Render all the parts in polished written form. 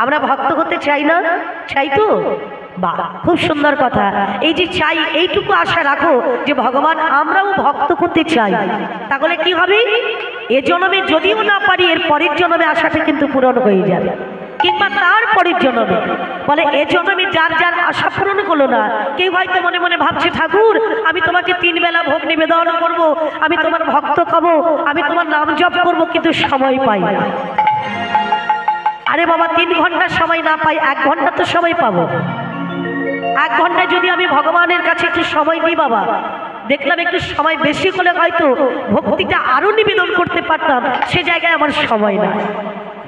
আমরা ভক্ত হতে চাই না? চাই তো? বাহ, খুব সুন্দর কথা। এই যে চাই, এইটুকু আশা রাখো যে ভগবান আমরাও ভক্ত হতে চাই। তাহলে কি হবে? এ জন্মে যদিও না পারি, এর পরের জন্মে আশাটা কিন্তু পূরণ হয়ে যাবে, কিংবা তার পরের জন্মে। বলে এ জন্মে যার যার আশা পূরণ হলো না, কেউ হয়তো মনে মনে ভাবছে ঠাকুর আমি তোমাকে 3 বেলা ভোগ নিবেদন করব, আমি তোমার ভক্ত খাবো, আমি তোমার নাম জপ করব, কিন্তু সময় পাই না। আরে বাবা, 3 ঘন্টার সময় না পাই, 1 ঘন্টা তো সময় পাবো। 1 ঘন্টা যদি আমি ভগবানের কাছে একটু সময় দিই বাবা, দেখলাম একটু সময় বেশি হলে হয়তো ভক্তিটা আরো নিবেদন করতে পারতাম, সে জায়গায় আমার সময় না।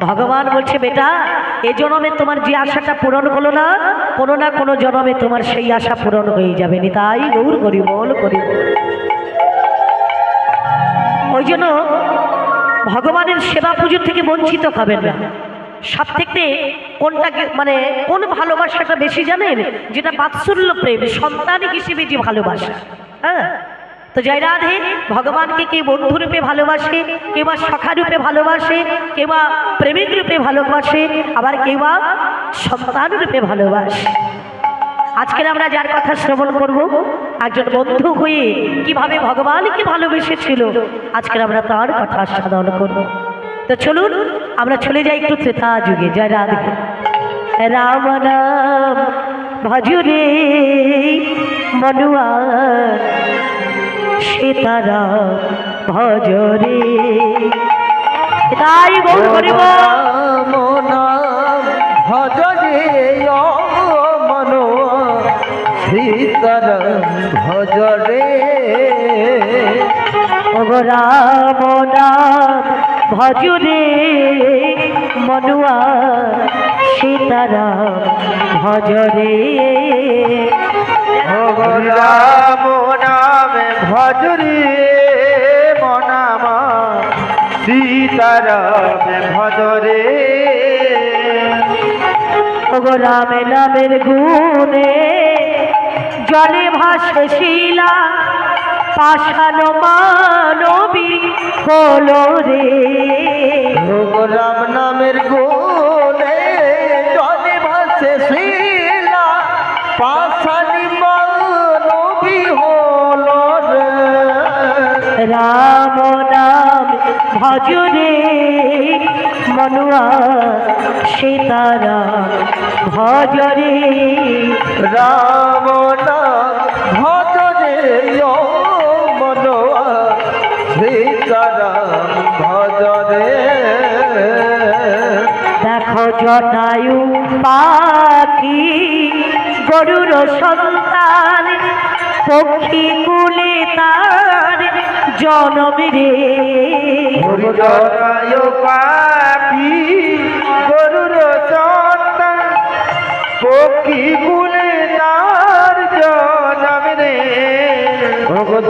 ভগবান বলছে বেটা, এ জন্মে তোমার যে আশাটা পূরণ হলো না, কোনো না কোনো জন্মে তোমার সেই আশা পূরণ হয়ে যাবে। নিতাই গৌর হরি বল হরি বল। ওই জন্য ভগবানের সেবা পুজো থেকে বঞ্চিত হবেন না। সব থেকে কোনটাকে মানে কোন ভালোবাসাটা বেশি জানেন? যেটা বাৎসল্য প্রেম, সন্তান হিসেবে যে ভালোবাসা। হ্যাঁ, তো জয় রাধে। ভগবানকে কেউ বন্ধুরূপে ভালোবাসে, কেউ বা সখা রূপে ভালোবাসে, কেউ বা প্রেমিক রূপে ভালোবাসে, আবার কেউ বা সন্তান রূপে ভালোবাসে। আজকে আমরা যার কথা শ্রবণ করব, একজন বন্ধু হয়ে কিভাবে ভগবানকে ভালোবেসেছিল, আজকে আমরা তার কথা সাধন করব। তো চলুন আমরা চলে যাই একটু ত্রেতা যুগে। জয় রাধে। রাম নাম ভজরে মনুয়া, সীতারাম ভজরে। তাই গৌর হরিব নাম ভজরে মনুয়া, সীতারাম ভজরে। রাম নাম ভজরে মনুয়া, সীতারাম ভজরে। রাম নাম ভজরে মনামা, সীতারাম ভজরে। রাম নামের গুণে জলে ভাসে শিলা, পাষাণ মানবী হলো রে। রাম নামের গুণে জলে ভাসে শিলা, পাষাণ মানবী হলো রে। রাম নাম ভজরে মনুয়া, সীতারাম ভজরে। রাম নাম ভজরে মনুয়া, সীতারাম ভজরে। দেখো জটায়ু পাখি গরুর সন্তান, পক্ষী কুলে তার জনম রে। জটায়ু পাখি গরুর সন্তান, পক্ষী কুলে তার জনম রে।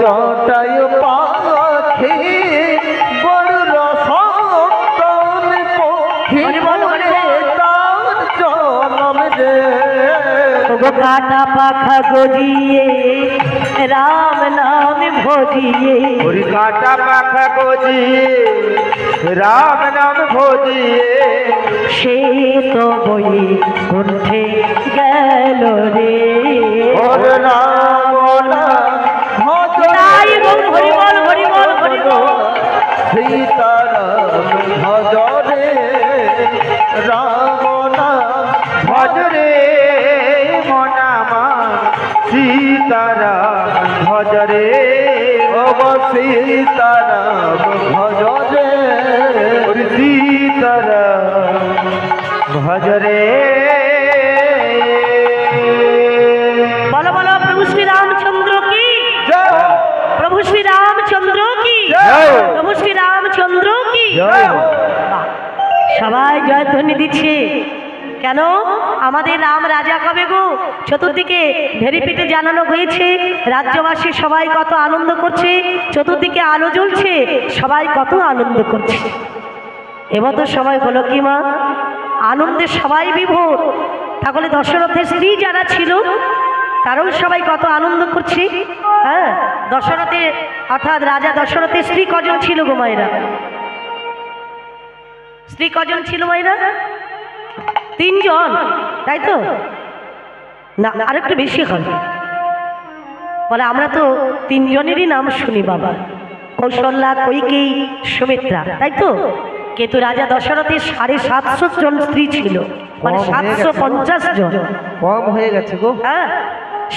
জটায়ু পাখি গরুর সন্তান, পক্ষী কুলে তার জনম রে। কাটা পাখা গজিয়ে রাম নাম ভজিয়ে। কাটা পাখা গজিয়ে রাম নাম ভজিয়ে, সে তো বই উঠে গেল রে। রাম নাম তাই গৌর হরি বল হরি বল হরি বল। সীতারাম ভজরে। রাম নাম ভজরে মনামা, সীতারাম ভজরে। সীতারাম ভজরে, সীতারাম ভজরে। বলো বলো প্রভু শ্রী রামচন্দ্র কি, প্রভু শ্রী রামচন্দ্র কি, প্রভু শ্রী রামচন্দ্র কি। সবাই জয়ধ্বনি দিচ্ছে। কেন? আমাদের রাম রাজা কবে গো? চতুর্দিকে ঢেরিপিটে জানানো হয়েছে, রাজ্যবাসী সবাই কত আনন্দ করছে, চতুর্দিকে আলো জ্বলছে, সবাই কত আনন্দ করছে। এবার তো সবাই হলো কি মা, আনন্দে সবাই বিভোর। তাহলে দশরথের স্ত্রী যারা ছিল তারাও সবাই কত আনন্দ করছে। হ্যাঁ, দশরথের অর্থাৎ রাজা দশরথের স্ত্রী কজন ছিল গো মায়েরা? স্ত্রী কজন ছিল মায়েরা? তিনজন, তাই তো? না আরেকটু বেশি হবে। বলে আমরা তো তিনজনেরই নাম শুনি বাবা, কৌশল্যা, কৈকেয়ী, সুমিত্রা, তাই তো? কিন্তু রাজা দশরথের 750 জন স্ত্রী ছিল, মানে 750 জন। কম হয়ে গেছে গো। হ্যাঁ,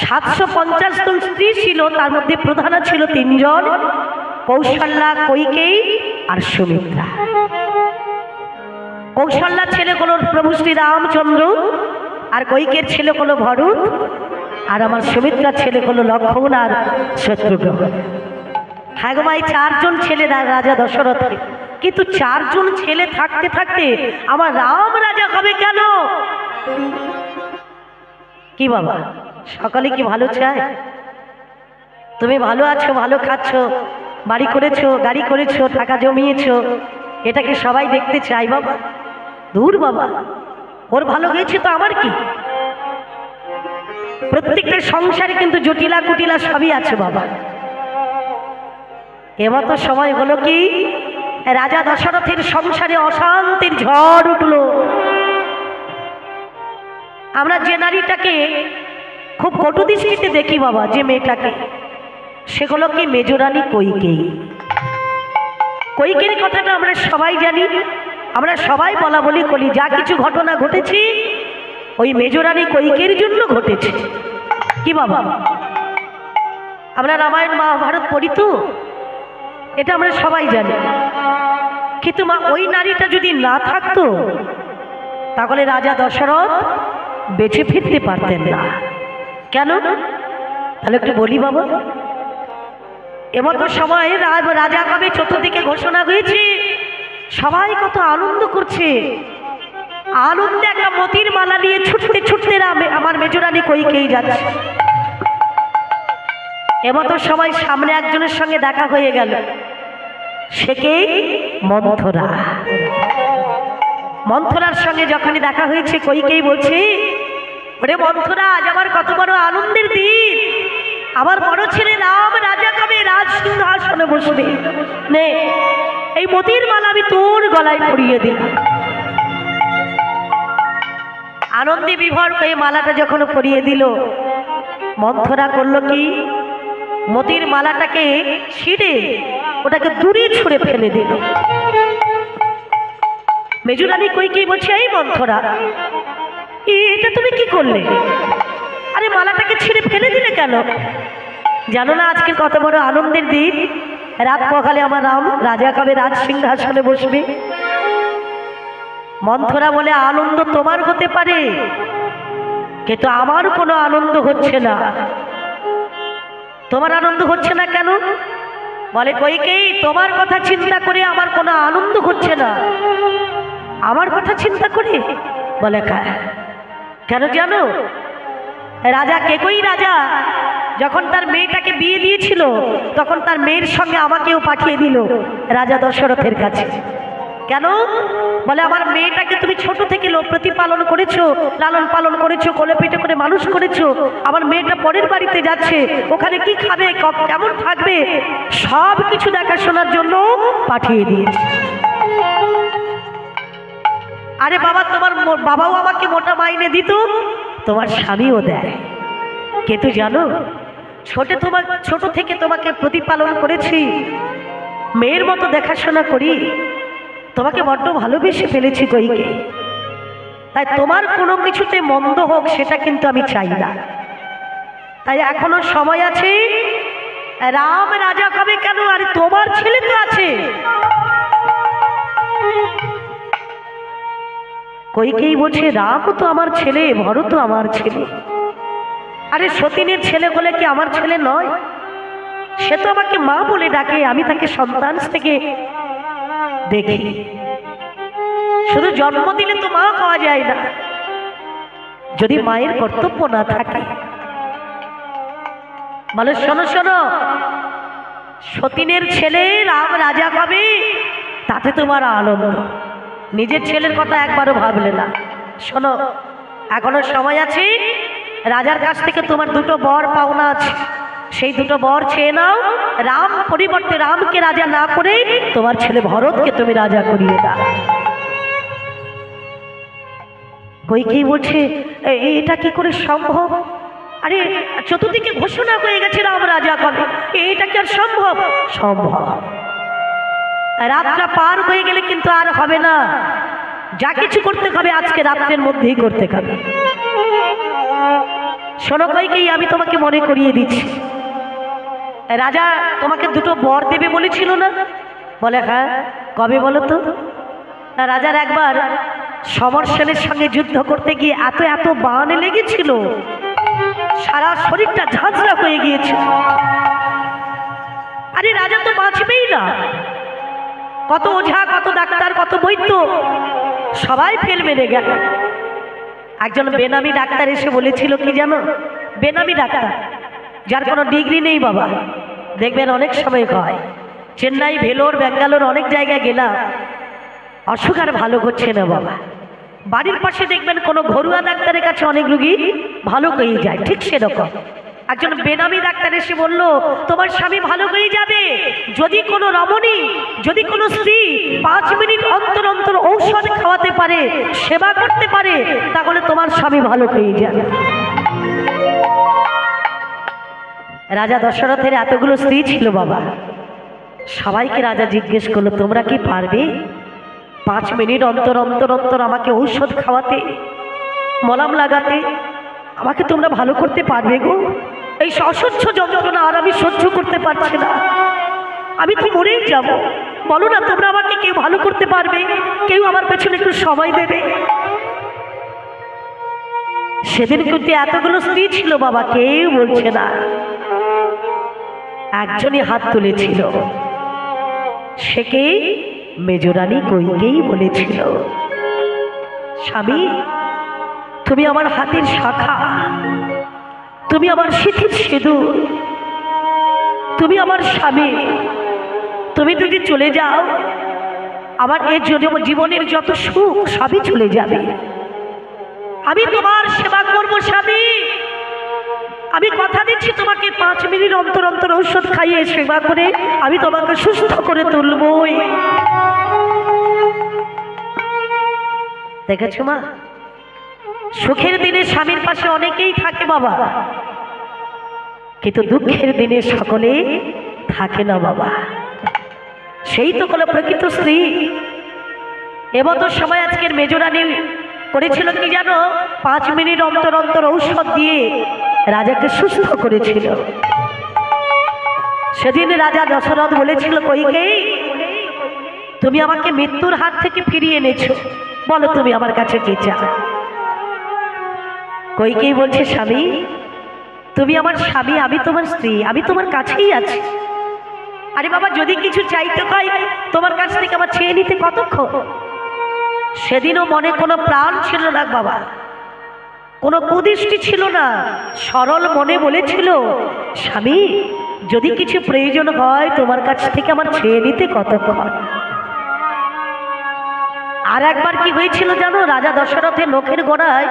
750 জন স্ত্রী ছিল, তার মধ্যে প্রধান ছিল তিনজন, কৌশল্যা, কৈকেয়ী আর সুমিত্রা। কৌশল্যার ছেলে হলো প্রভু শ্রী রামচন্দ্র, আর কৈকেয়ীর ছেলে হলো ভরত, আর আমার সুমিত্রার ছেলে হলো লক্ষ্মণ আর শত্রুঘ্ন। হ্যাঁ গো ভাই, 4 জন ছেলে রাজা দশরথের। কিন্তু 4 জন ছেলে থাকতে থাকতে আমার রাম রাজা হবে কেন? কি বাবা, সকালে কি ভালো চায়? তুমি ভালো আছো, ভালো খাচ্ছ, বাড়ি করেছো, গাড়ি করেছো, টাকা জমিয়েছো, এটাকে সবাই দেখতে চাই বাবা? দূর বাবা, ওর ভালো হয়েছে তো আমার কি? প্রত্যেকটা সংসারে কিন্তু জটিলা কুটিলা সবই আছে বাবা। এমতো সময় হলো কি, রাজা দশরথের সংসারে অশান্তির ঝড় উঠলো। আমরা যে নারীটাকে খুব কটু দৃষ্টিতে দেখি বাবা, যে মেয়েটাকে, সেগুলো কি মেজরানী কৈকেয়ী। কৈকেয়ীর কথাটা আমরা সবাই জানি, আমরা সবাই বলা বলি করি, যা কিছু ঘটনা ঘটেছে ওই মেজরানী কৈকেয়ীর জন্য ঘটেছে। কি বাবা, আমরা রামায়ণ মহাভারত পড়ি তো, এটা আমরা সবাই জানি। কিন্তু মা, ওই নারীটা যদি না থাকতো তাহলে রাজা দশরথ বেঁচে ফিরতে পারতেন না। কেন? তাহলে একটু বলি বাবা। এমতো সময় রাজা কবে চতুর্দিকে ঘোষণা হয়েছে, সবাই কত আনন্দ করছে। আনন্দে একটা মতির মালা নিয়ে ছুটতে ছুটতে আমার মেজরানী কৈকেয়ী যাচ্ছে। এমতো সময় সামনে একজনের সঙ্গে দেখা হয়ে গেল, সে কে? মন্থরা। মন্থরার সঙ্গে যখনই দেখা হয়েছে, কৈকেয়ী বলছে, ওরে মন্থরা, আজ আমার কত বড় আনন্দের দিন, আমার বড় ছেলে রাম রাজা কবে রাজ সিংহাসনে বসবে, নে এই মতির মালা আমি তোর গলায় পরিয়ে দিলাম। আনন্দে বিভোর হয়ে মালাটা যখন পরিয়ে দিল, মন্থরা করলো কি, মতির মালাটাকে ছিঁড়ে ওটাকে দূরে ছুঁড়ে ফেলে দিল। মেজরানী কৈকেয়ী বলছে, এই মন্থরা, এটা তুমি কি করলে? আরে মালাটাকে ছিঁড়ে ফেলে দিলে কেন? জানো না আজকে কত বড় আনন্দের দিন, রাত পকালে আমার রাম রাজা কবে রাজ সিংহাসনে বসবে। মন্থরা বলে, আনন্দ তোমার হতে পারে, কিন্তু আমার কোনো আনন্দ হচ্ছে না। তোমার আনন্দ হচ্ছে না কেন? বলে, কৈকেয়ী, তোমার কথা চিন্তা করে আমার কোনো আনন্দ হচ্ছে না। আমার কথা চিন্তা করে? বলে, কেন জানো? রাজা কেকই রাজা যখন তার মেয়েটাকে বিয়ে দিয়েছিল, তখন তার মেয়ের সঙ্গে আমাকেও পাঠিয়ে দিল রাজা দশরথের কাছে। কেন? বলে, আমার মেয়েটাকে তুমি ছোট থেকে প্রতিপালন করেছো, লালন পালন করেছো, কোলে পিঠে করে মানুষ করেছো। আমার মেয়েটা পরের বাড়িতে যাচ্ছে, ওখানে কি খাবে, কেমন থাকবে, সব কিছু দেখাশোনার জন্য পাঠিয়ে দিয়েছে। আরে বাবা, তোমার বাবাও আমাকে মোটা মাইনে দিত, তোমার স্বামীও দেয়, কিন্তু জানো, ছোট থেকে তোমাকে প্রতিপালন করেছি, মেয়ের মতো দেখাশোনা করি, তোমাকে বড্ড ভালোবেসে ফেলেছি কৈকেয়ী। তাই তোমার কোনো কিছুতে মন্দ হোক সেটা কিন্তু আমি চাই না। তাই এখনো সময় আছে, রাম রাজা হবে কেন? আরে তোমার ছেলে তো আছে। কৈকেয়ী বলছে, রাম তো আমার ছেলে, ভরত আমার ছেলে। আরে সতীনের ছেলে বলে কি আমার ছেলে নয়? সে তো আমাকে মা বলে ডাকে, আমি তাকে সন্তান থেকে দেখি। শুধু জন্ম দিলে তো মা পাওয়া যায় না, যদি মায়ের কর্তব্য না থাকে। বলে, শোনো শোনো, সতীনের ছেলে রাম রাজা হবে, তাতে তোমার আনন্দ, নিজের ছেলের কথা একবারও ভাবলে না। শোনো, এখনো সময় আছে, রাজার কাছ থেকে তোমার 2টো বর পাওনা আছে, সেই 2টো বর চেয়ে নাও। রাম পরিবর্তে রামকে রাজা না করে তোমার ছেলে ভরতকে তুমি রাজা করিয়ে দাও। কইকেই বলছে এটা কি করে সম্ভব? আরে চতুর্দিকে ঘোষণা হয়ে গেছে রাম রাজা কবে, এটা কি আর সম্ভব? সম্ভব। রাতটা পার হয়ে গেলে কিন্তু আর হবে না, যা কিছু করতে হবে আজকে রাত্রের মধ্যেই করতে হবে। শোনো কইকেই, আমি তোমাকে মনে করিয়ে দিচ্ছি, রাজা তোমাকে দুটো বর দেবে বলেছিল না? বলে হ্যাঁ। কবে বলো তো? না, রাজার একবার সমর সেনের সঙ্গে যুদ্ধ করতে গিয়ে এত এত বান লেগেছিল, সারা শরীরটা ঝাঁঝরা হয়ে গিয়েছে। আরে রাজা তো বাঁচবেই না, কত ওঝা, কত ডাক্তার, কত বৈদ্য সবাই ফেল মেরে গেল। একজন বেনামি ডাক্তার এসে বলেছিল কি জানো? বেনামি ডাক্তার, যার কোনো ডিগ্রি নেই বাবা, দেখবেন অনেক সময় হয় চেন্নাই, ভেলোর, ব্যাঙ্গালোর অনেক জায়গায় গেলাম, অসুখ আর ভালো করছে না বাবা। বাড়ির পাশে দেখবেন কোনো ঘরোয়া ডাক্তারের কাছে অনেক রুগী ভালো হয়ে যায়, ঠিক সেরকম একজন বেনামি ডাক্তার এসে বলল, তোমার স্বামী ভালো হয়ে যাবে যদি কোনো রমণী, যদি কোনো স্ত্রী 5 মিনিট অন্তর অন্তর ঔষধ খাওয়াতে পারে, সেবা করতে পারে, তাহলে তোমার স্বামী ভালো হয়ে যাবে। রাজা দশরথের এতগুলো স্ত্রী ছিল বাবা, সবাইকে রাজা জিজ্ঞেস করলো, তোমরা কি পারবে 5 মিনিট অন্তর অন্তর অন্তর আমাকে ঔষধ খাওয়াতে, মলম লাগাতে? আমাকে তোমরা ভালো করতে পারবে গো? এই অসহ্য যন্ত্রণা আর আমি সহ্য করতে পারছি না, আমি তো মরেই যাব। বলো না, তোমরা আমাকে কেউ ভালো করতে পারবে? কেউ আমার পেছনে একটু সময় দেবে? সেদিন কিন্তু এতগুলো স্ত্রী ছিল বাবা, কেউ বলছে না, একজনই হাত তুলেছিল, সে কে? মেজরানী কইকেই বলেছিল, স্বামী তুমি আমার হাতের শাখা, তুমি আমার সিঁথির সিঁদুর, তুমি আমার স্বামী, তুমি যদি চলে যাও আমার এর জন্য জীবনের যত সুখ সবই চলে যাবে। আমি তোমার সেবা করবো স্বামী, আমি কথা দিচ্ছি তোমাকে 5 মিনিট অন্তর অন্তর ঔষধ খাইয়ে সেবা করে আমি তোমাকে সুস্থ করে তুলবই। দেখেছো মা, সুখের দিনে স্বামীর পাশে অনেকেই থাকে বাবা, কিন্তু দুঃখের দিনে সকলে থাকে না বাবা। সেই তো হলো প্রকৃত স্ত্রী। এবত সময় আজকের মেজরানী করেছিল কি জানো? 5 মিনিট অন্তর অন্তর ঔষধ দিয়ে রাজাকে সুস্থ করেছিল। সেদিন রাজা দশরথ বলেছিল, কইকেই তুমি আমাকে মৃত্যুর হাত থেকে ফিরিয়ে এনেছো, বলো তুমি আমার কাছে কি চাও? কইকেই বলছে, স্বামী তুমি আমার স্বামী, আমি তোমার স্ত্রী, আমি তোমার কাছেই আছি। আরে বাবা, যদি কিছু চাইতে হয় তোমার কাছ থেকে আমার চেয়ে নিতে কতক্ষণ? সেদিনও মনে কোনো প্রাণ ছিল না বাবা, কোনো কুদৃষ্টি ছিল না, সরল মনে বলেছিল, স্বামী যদি কিছু প্রয়োজন হয় তোমার কাছ থেকে আমার চেয়ে নিতে কতক্ষণ? আর একবার কি হয়েছিল জানো? রাজা দশরথের নখের গোড়ায়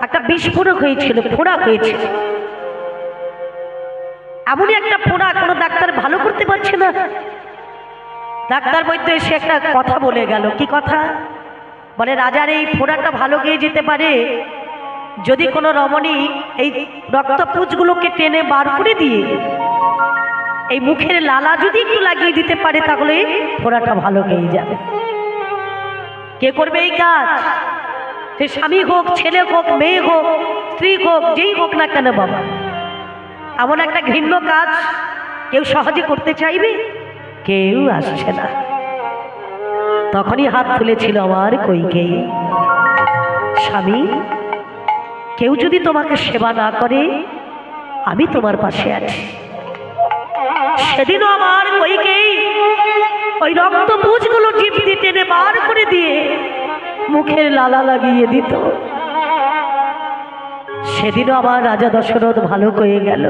একটা বিস্ফোরক হয়েছিল, ফোড়া হয়েছিল। এমনই একটা ফোড়া, কোনো ডাক্তার ভালো করতে পারছে না। ডাক্তার বৈদ্য এসে একটা কথা বলে গেল। কি কথা? বলে রাজার এই ফোড়াটা ভালো গিয়ে যেতে পারে যদি কোনো রমণী এই রক্তপুঞ্জগুলোকে টেনে বার করে দিয়ে এই মুখের লালা যদি একটু লাগিয়ে দিতে পারে, তাহলে ফোড়াটা ভালো গিয়ে যাবে। কে করবে এই কাজ? সে স্বামী হোক, ছেলে হোক, মেয়ে হোক, স্ত্রী হোক, যেই হোক না কেন বাবা, এমন একটা ঘৃণ্য কাজ কেউ সহজে করতে চাইবে? কেউ আসছে না। তখনই হাত তুলেছিল আমার কইকেই, স্বামী কেউ যদি তোমাকে সেবা না করে আমি তোমার পাশে আছি। সেদিনও আমার কইকেই ওই রক্তপুঞ্জগুলো টিপ দিয়ে টেনে বার করে দিয়ে মুখের লালা লাগিয়ে দিত। সেদিনও আমার রাজা দশরথ ভালো হয়ে গেল।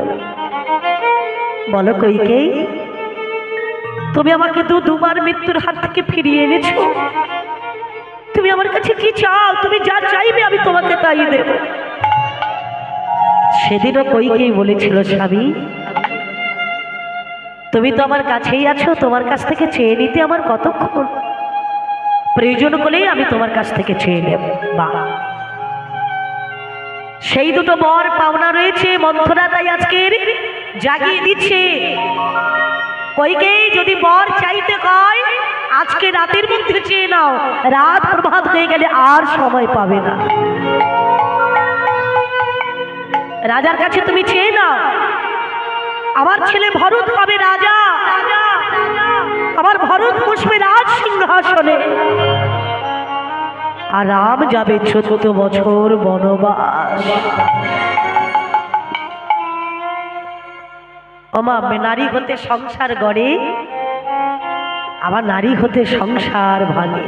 বলো কইকেই, তুমি আমাকে দুবার মৃত্যুর হাত থেকে ফিরিয়ে এনেছো, তুমি আমার কাছে কি চাও? তুমি যা চাইবে আমি তোমাকে তাই দেব। সেদিনও কইকেই বলেছিল, স্বামী তুমি তো আমার কাছেই আছো, তোমার কাছ থেকে চেয়ে নিতে আমার কতক্ষণ? প্রয়োজন হলেই আমি তোমার কাছ থেকে চেয়ে নেব। বা সেই দুটো বর পাওনা রয়েছে, মন্থরা তাই আজকের জাগিয়ে দিচ্ছে। কইকেই যদি বর চাইতে হয় আজকে রাতের মধ্যে চেয়ে নাও, রাত প্রভাত হয়ে গেলে আর সময় পাবে না। রাজার কাছে তুমি চেয়ে নাও, আমার ছেলে ভরত হবে রাজা, আমার ভরত বসবে রাজ সিংহাসনে, আর রাম যাবে 14 বছর বনবাস। ওমা নারী হতে সংসার গড়ে, আবার নারী হতে সংসার ভাঙে।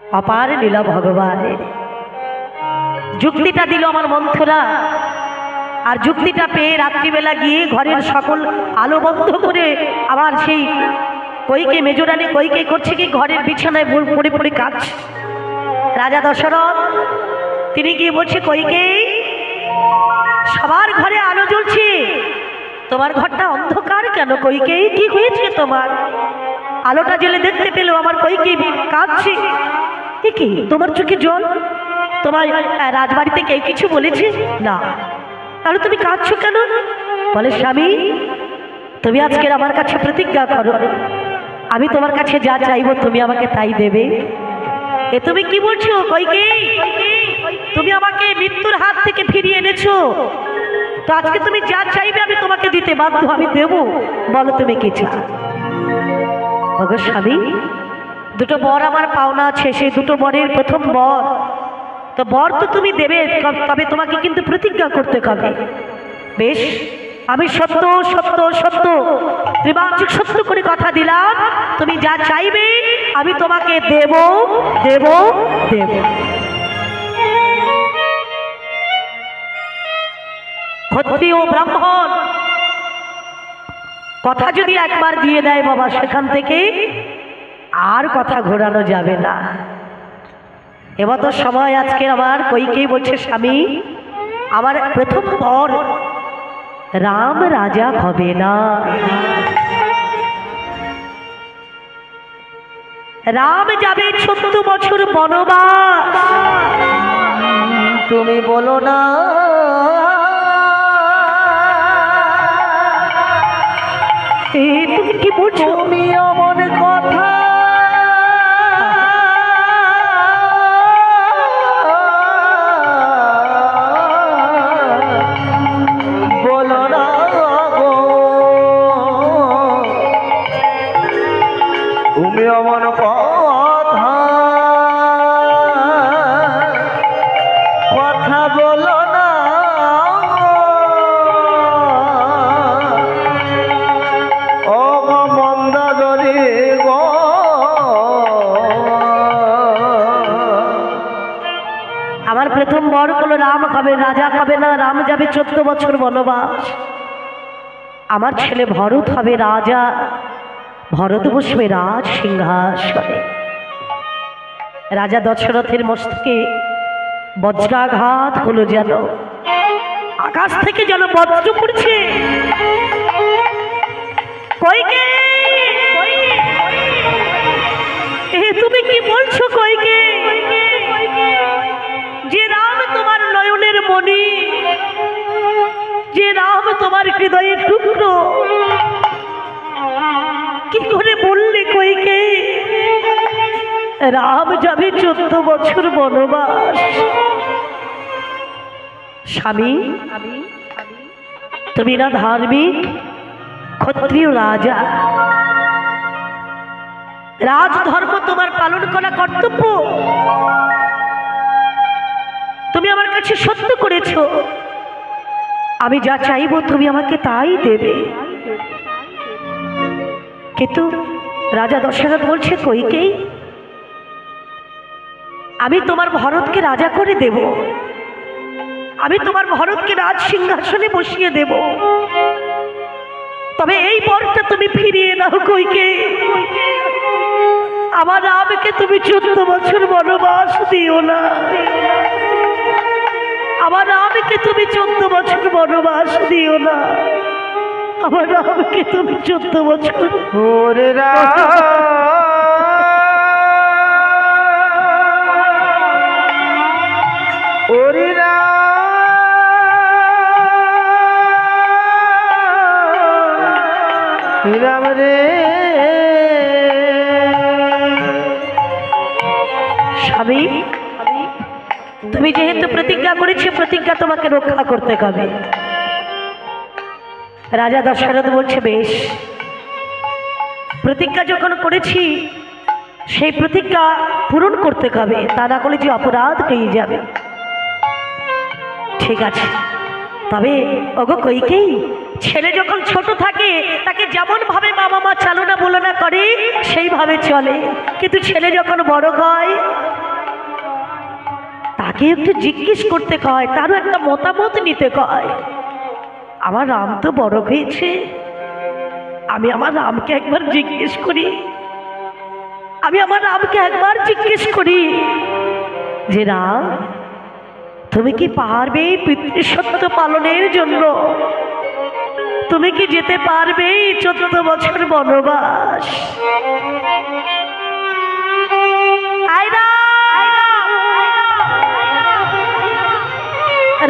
অপার লীলা ভগবানের। যুক্তিটা দিল আমার মন্থরা, আর যুক্তিটা পেয়ে রাত্রিবেলা গিয়ে ঘরের সকল আলো বন্ধ করে আবার সেই কইকে মেজরানি কইকে করছে কি ঘরের বিছানায় পড়ে পড়ে কাঁদছে। রাজা দশরথ তিনি গিয়ে বলছে কইকে সবার ঘরে আলো জ্বলছে, তোমার ঘরটা অন্ধকার কেন? কইকে কি হয়েছে তোমার? আলোটা জ্বলে দেখতে পেলো আমার কইকে কাঁদছে। কি তোমার চোখে জল? তোমার রাজবাড়িতে কেউ কিছু বলেছে? না। তাহলে তুমি কাঁদছো কেন? বলে স্বামী তুমি আজকের আমার কাছে প্রতিজ্ঞা করো, আমি তোমার কাছে যা চাইবো তুমি আমাকে তাই দেবে। এ তুমি কি বলছো কইকে? তুমি আমাকে মৃত্যুর হাত থেকে ফিরিয়ে এনেছো, তো আজকে তুমি যা চাইবে আমি তোমাকে দিতে বাধ্য, আমি দেবো। বলো তুমি কি চাও? ওগো স্বামী দুটো বর আমার পাওনা আছে, সেই দুটো বরের প্রথম বর, তো বর তো তুমি দেবে, তবে তোমাকে কিন্তু প্রতিজ্ঞা করতে হবে। বেশ আমি সত্য সত্য সত্য ত্রিবার্ষিক সত্য করে কথা দিলাম, তুমি যা চাইবে আমি তোমাকে দেব দেব দেব। ক্ষত্রিয় ব্রাহ্মণ কথা যদি একবার দিয়ে দেয় বাবা, সেখান থেকে আর কথা ঘোরানো যাবে না। এবার তো সময় আজকের আমার কইকেই বলছে স্বামী আমার প্রথম বর রাম রাজা হবে না, রাম যাবে 14 বছর বনবাস। তুমি বলো না তুমি কি বলছো? তুমি অমন কথা বলো না গো, তুমি অমন কথা কথা বলো না। ও মন্দাদরি গো, আমার প্রথম বর হলো রাম হবে রাজা হবে না, রাম যাবে 14 বছর বনবাস। আমার ছেলে ভরত হবে রাজা, ভরত বসবে রাজ সিংহাসনে। রাজা দশরথের মস্তকে বজ্রাঘাত হলো, যেন আকাশ থেকে যেন বজ্র পড়ছে। কইকে তুমি কি বলছো কইকে? যে রাম তোমার নয়নের মণি, যে রাম তোমার হৃদয়ের টুকরো, কি করে বললে কইকে রাম যাবে 14 বছর বনবাস? স্বামী তুমি না ধার্মিক ক্ষত্রিয় রাজা, রাজধর্ম তোমার পালন করা কর্তব্য, তুমি আমার কাছে সত্য করেছো, আমি যা চাইবো তুমি আমাকে তাই দেবে। কিন্তু রাজা দশরথ বলছে কইকেই আমি তোমার ভরতকে রাজা করে দেব, আমি তোমার ভরতকে রাজ সিংহাসনে বসিয়ে দেব, তবে এই বরটা তুমি ফিরিয়ে নাও কইকে। আমার রামকে তুমি 14 বছর বনবাস দিও না, আমার রামকে তুমি 14 বছর বনবাস দিও না, আমার রামকে তুমি 14 বছর। ওরে রাম ওরে রাম রে স্বামী, তুমি যেহেতু প্রতিজ্ঞা করেছো, প্রতিজ্ঞা তোমাকে রক্ষা করতে হবে। রাজা দশরথ বলছে, বেশ, প্রতিজ্ঞা যখন করেছি সেই প্রতিজ্ঞা পূরণ করতে হবে, তা না করলে যে অপরাধ হয়ে যাবে। ঠিক আছে, তবে ওগো কইকেই, ছেলে যখন ছোট থাকে তাকে যেমন ভাবে বাবা মা চালনা বলনা করে সেইভাবে চলে, কিন্তু ছেলে যখন বড় হয় তাকে একটু জিজ্ঞেস করতে কয়, তারও একটা মতামত নিতে কয়। আমার রাম তো বড় হয়েছে, আমি আমার রামকে একবার জিজ্ঞেস করি, আমি আমার রামকে একবার জিজ্ঞেস করি যে রাম, তুমি কি পারবে পিতৃসত্য পালনের জন্য? তুমি কি যেতে পারবে 14 বছর বনবাস?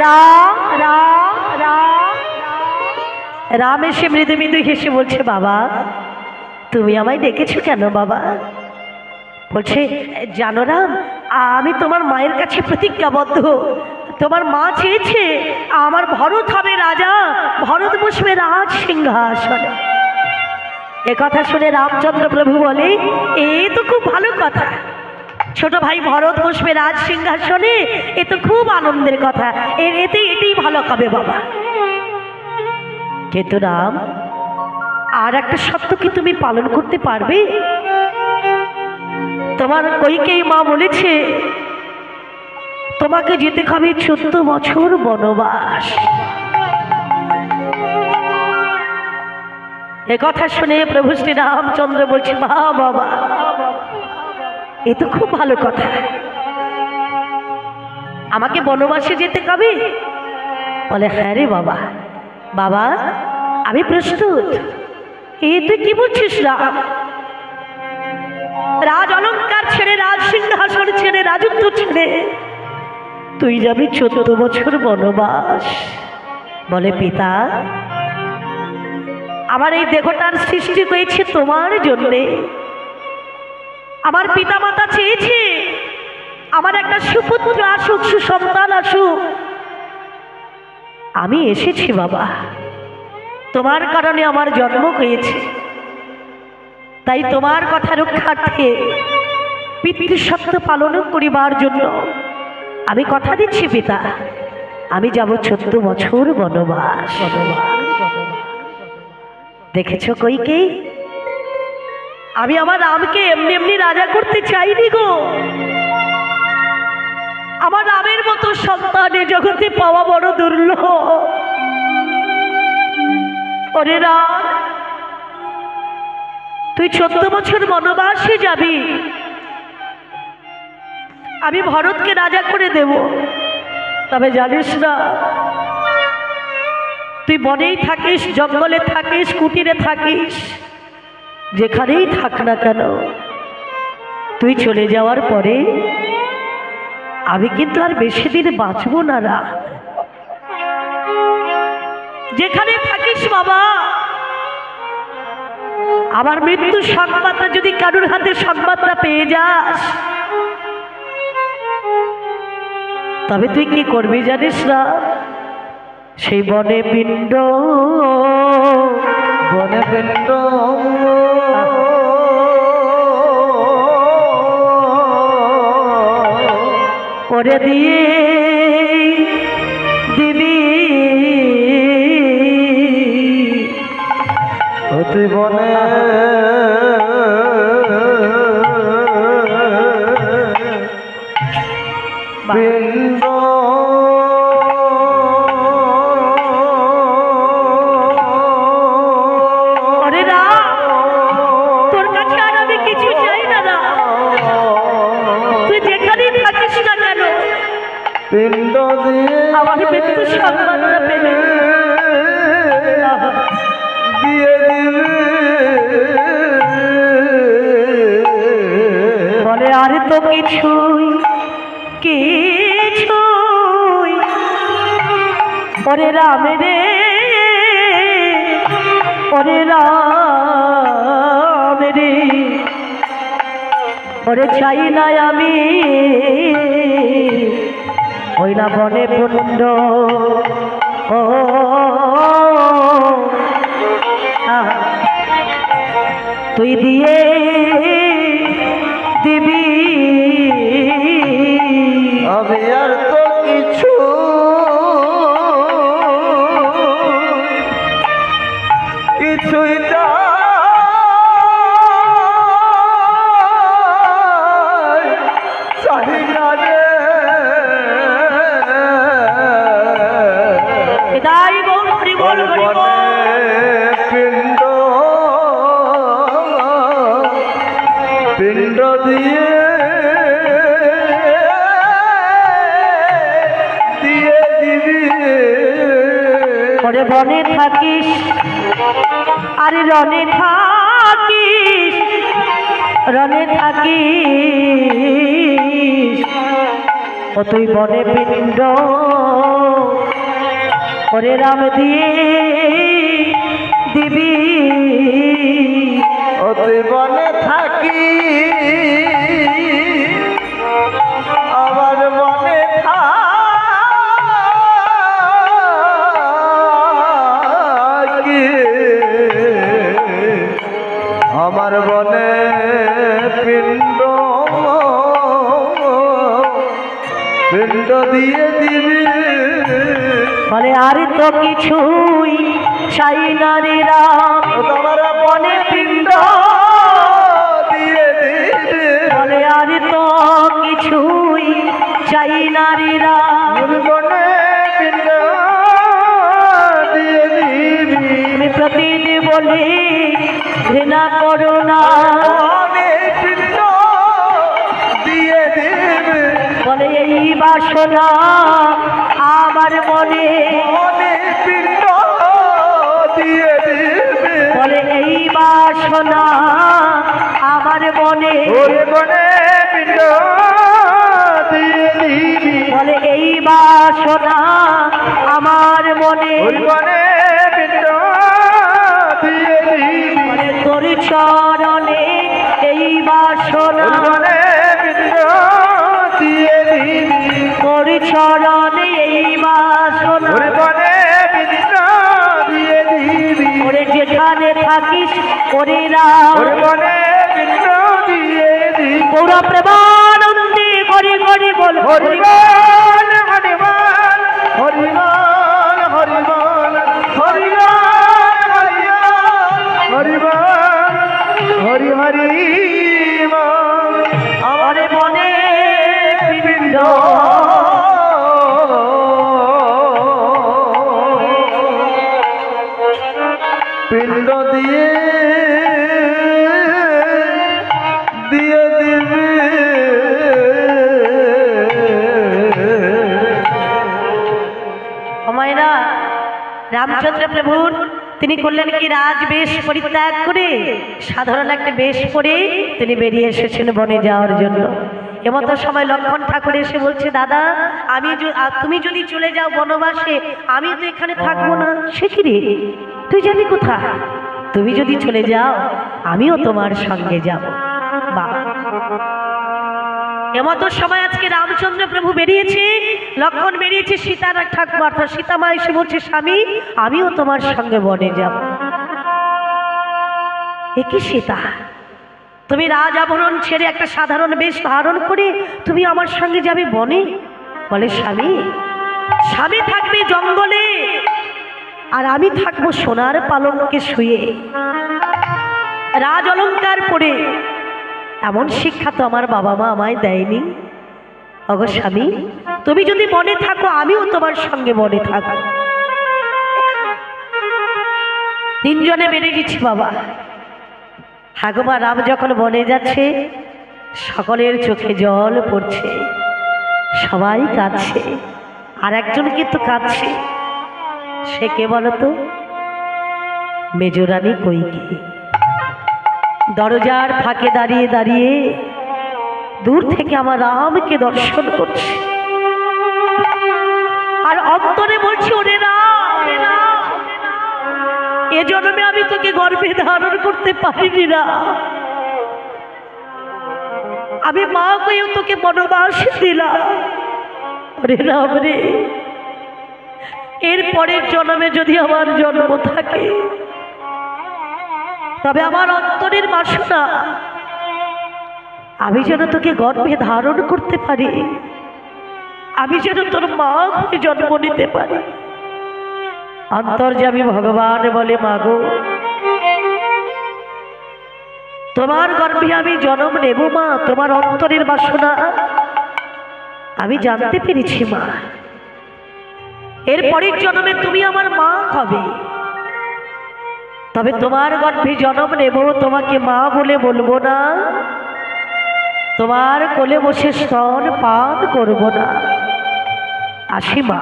রাম রাম রাম রাম এসে মৃদু মৃদু হেসে বলছে, বাবা তুমি আমায় ডেকেছো কেন বাবা? বলছে, জানো রাম, আমি তোমার মায়ের কাছে প্রতিজ্ঞাবদ্ধ। তোমার মা চেয়েছে আমার ভরত হবে রাজা, ভরত বসবে রাজ সিংহাসনে। এ কথা শুনে রামচন্দ্র প্রভু বলে, এ তো খুব ভালো কথা, ছোট ভাই ভরত বসবে রাজ সিংহাসনে, এ তো খুব আনন্দের কথা, এটাই ভালো হবে বাবা। কিন্তু রাম, আর একটা শর্ত কি তুমি পালন করতে পারবে? তোমার কইকেই মা বলেছে তোমাকে যেতে হবে 14 বছর বনবাস। এ কথা শুনে প্রভু শ্রী রামচন্দ্র বলছে, বাবা এ তো খুব ভালো কথা, আমাকে বনবাসে যেতে হবে? বলে, হ্যাঁ রে বাবা, বাবা আমি প্রস্তুত। এ তুই কি বলছিস রাম? রাজ অলঙ্কার ছেড়ে, রাজ সিংহাসন ছেড়ে, রাজত্ব ছেড়ে তুই যাবি 14 বছর বনবাস? বলে, পিতা আমার এই দেহটার সৃষ্টি হয়েছে তোমার জন্যে। আমার পিতা মাতা চেয়েছে আমার একটা সুপুত্র আসুক, সুসন্তান আসুক। আমি এসেছি বাবা, তোমার কারণে আমার জন্ম হয়েছে, তাই তোমার কথা রক্ষার্থে পিতৃসত্য পালন করিবার জন্য আমি কথা দিচ্ছি পিতা, আমি যাব 14 বছর বনবাস। দেখেছ কইকেই, আমি আমার রামকে এমনি এমনি রাজা করতে চাইনি গো। আমার রামের মতো সন্তান এ জগতে পাওয়া বড় দুর্লভ। ওরে রাম, তুই 14 বছর বনবাসে যাবি, আমি ভরতকে রাজা করে দেব। তবে জানিস না, তুই বনেই থাকিস, জঙ্গলে থাকিস, কুটিরে থাকিস, যেখানেই থাক না কেন, তুই চলে যাওয়ার পরে আমি কিন্তু আর বেশি দিন বাঁচবো না রা। যেখানে থাকিস বাবা, আমার মৃত্যুর সংবাদটা যদি কারুর হাতে সংবাদটা পেয়ে যাস, তবে তুই কি করবি জানিস না? সেই বনে পিণ্ড, বনে পিণ্ড করে দিয়ে দিবি। তুই বনে পিণ্ড তোর কাছে আর আমি কিছু চাই না রা, তুই যেখানেই থাকিস না কেন পিণ্ড দিয়ে আমার মৃত্যু সংবাদটা পেলে দিয়ে দিবে। বলে, আর তো কিছুই কিছুই ওরে রাম রে, ওরে রাম রে, ওরে চাই না আমি ওই না বনে পুণ্ড ও তুই দিয়ে দিবি আমি আর তো কিছু কিছুই চাই না রে। বিদায় বল হরি বল হরি বল। পিণ্ড পিণ্ড দিয়ে দিয়ে দিবি ওরে বনে থাকিস আরে রনে থাকিস, রনে থাকিস ও তুই বনে পিণ্ড ওরে রাম দিয়ে দিবি ও তুই বনে থাকি আমার বনে থাকি আমার বনে পিণ্ড পিণ্ড দিয়ে দিবি বলে আর তো কিছুই চাই না রে রাম তোমার বনে পিণ্ড দিয়ে দিবি বলে আর তো কিছুই চাই না রে রাম বনে পিণ্ড দিয়ে দিবি তুমি প্রতিদিন বলে ঘৃণা করো না বনে পিণ্ড দিয়ে দিবি বলে এই বাসনা আমার মনে বনে পিণ্ড দিয়ে দিবি বলে এই বাসনা আমার মনে ওরে বনে পিণ্ড দিয়ে দিবি বলে এই বাসনা আমার মনে ওরে বনে পিণ্ড দিয়ে দিবি বলে তোর চরণে এই বাসনা ওরে বনে পিণ্ড দিয়ে দিবি তোর চরণে এই বাসনা ওরে বনে পিণ্ড দিয়ে দিবি ওরে যেখানে থাকিস ওরে রাম ওরে বনে পিণ্ড দিয়ে দিবি গৌরা প্রেমানন্দে গরি গরি বল হরিবল হরিবল হরিবল হরিবল হরিবল হরিবল হরি হরি আমার মনে পিণ্ড পিণ্ড দিয়ে দিয়ে দিবি মায়েরা রামচন্দ্র প্রভুর তিনি করলেন কি রাজবেশ পরিত্যাগ করে সাধারণ একটা বেশ পরে তিনি বেরিয়ে এসেছেন বনে যাওয়ার জন্য। এমতো সময় লক্ষ্মণ ঠাকুর এসে বলছে, দাদা আমি তুমি যদি চলে যাও বনবাসে আমি তো এখানে থাকবো না। সে কি রে, তুই যাবি কোথায়? তুমি যদি চলে যাও আমিও তোমার সঙ্গে যাব। বা এমতো সময় আজকে রামচন্দ্র প্রভু বেরিয়েছে, লক্ষ্মণ বেরিয়েছে, সীতার ঠাকুর অর্থাৎ সীতামা এসে বলছে, স্বামী আমিও তোমার সঙ্গে বনে যাব। এ কি সীতা, তুমি রাজ আভরণ ছেড়ে একটা সাধারণ বেশ ধারণ করে তুমি আমার সঙ্গে যাবে বনে? বলে স্বামী, স্বামী থাকবে জঙ্গলে আর আমি থাকবো সোনার পালঙ্কে শুয়ে রাজ অলঙ্কার পরে। এমন শিক্ষা তো আমার বাবা মা আমায় দেয়নি। অগো স্বামী, তুমি যদি বনে থাকো আমিও তোমার সঙ্গে বনে থাকবো। তিনজনে বেরিয়ে গেছি বাবা। হাগমা রাম যখন বনে যাচ্ছে সকলের চোখে জল পড়ছে, সবাই কাঁদছে, আর একজন কিন্তু কাঁদছে। সে কে বলতো? মেজরানী কইকে। দরজার ফাঁকে দাঁড়িয়ে দাঁড়িয়ে দূর থেকে আমার রামকে দর্শন করছে আর অন্তরে বলছে, ওরে রাম এ জন্মে আমি তোকে গর্ভে ধারণ করতে পারিনি না, আমি মা হয়েও তোকে বনবাস দিলাম। রে রাম রে, এর পরের জন্মে যদি আমার জন্ম থাকে তবে আমার অন্তরের বাসনা আমি যেন তোকে গর্ভে ধারণ করতে পারি, আমি যেন তোর মা হয়ে জন্ম নিতে পারি। অন্তর্যামী ভগবান বলে, মাগো তোমার গর্ভে আমি জন্ম নেব মা, তোমার অন্তরের বাসনা আমি জানতে পেরেছি মা। এর পরের জন্মে তুমি আমার মা হবে, তবে তোমার গর্ভে জন্ম নেব, তোমাকে মা বলে বলবো না, তোমার কোলে বসে স্তন পান করব না। আসি মা,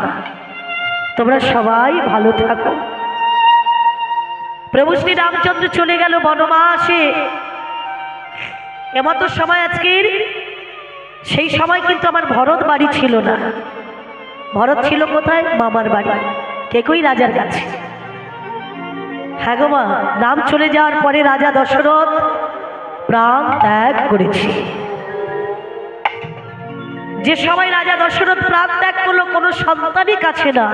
তোমরা সবাই ভালো থাকো। প্রভু শ্রী রামচন্দ্র চলে গেল বনবাসে। এমতো সময় আজকের, সেই সময় কিন্তু আমার ভরত বাড়ি ছিল না। ভরত ছিল কোথায়? মামার বাড়ি, কেকই রাজার কাছে। হ্যাঁ গো মা, রাম চলে যাওয়ার পরে রাজা দশরথ প্রাণ ত্যাগ করেছে। যে সময় রাজা দশরথ প্রাণ ত্যাগ করলো, কোনো সন্তানই কাছে না।